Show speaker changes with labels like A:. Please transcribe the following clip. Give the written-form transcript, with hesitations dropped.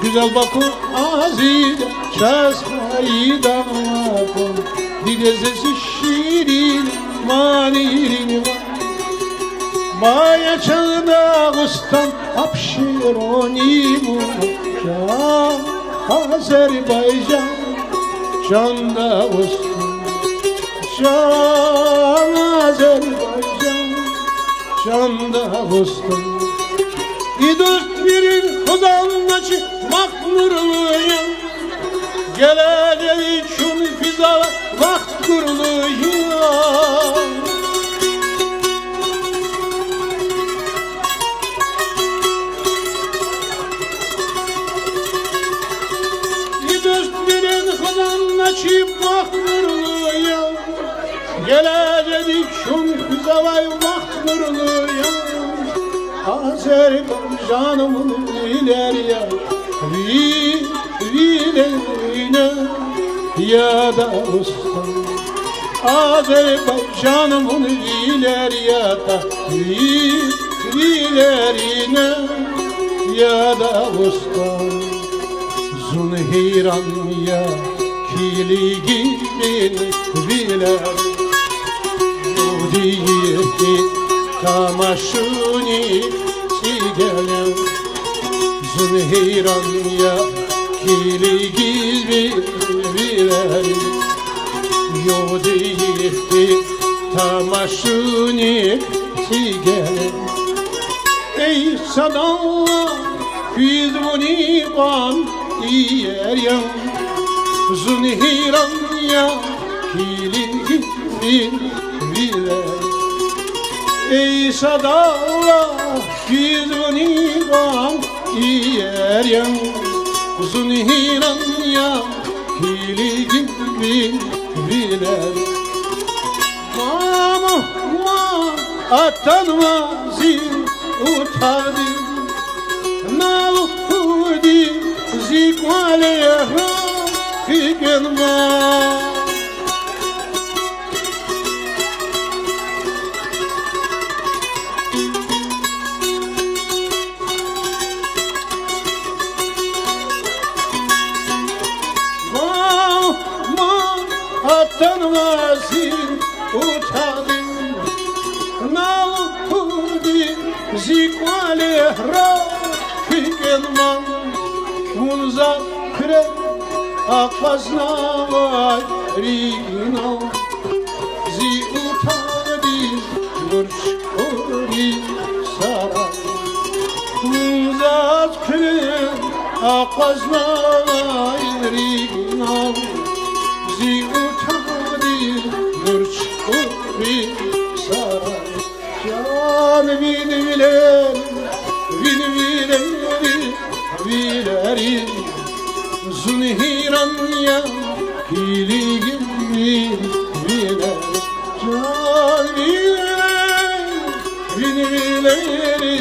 A: Güzel bakın aziz şahsayı damatım, dile sesi şirin manirin var. Maya çağda ustam apşironimu şah Azerbaycan şanda ustam şan Azerbaycan şanda ustam. İdost birin kuzanmaçı maknurluya geleceği çün fiza vakt kuruluya. İdost birin kuzanmaçı maknurluya geleceği çün fiza vakt kuruluya. Azerbaycan'ımın ileriye vileyne ya da ustam. Azerbaycan'ımın ileriye da vilerine ya da ustam. Zunhiran ya kiligin viler Yudiyeti Tamaşuni sigelen Zunhiran ya kiligil viler Yudiyeti Tamaşuni sigelen. Ey sadallah fizmuni ban iyeryan Zunhiran ya kiligil viler. Ey sadallah yüzünü ban iyeryan Zunhiran ya kiligin biler. Mama atanmazin utadı Nalhudi zikwaleye figenma. Tanmazin utadım Nalhudi zikwale rafigenman Unza kre akaznavay rina Zi utadim nurşkori saray Unza kre akaznavay rina Zi utadim nurşkori saray. Can vileri Zunhiran ya kiligin viler. Can vileri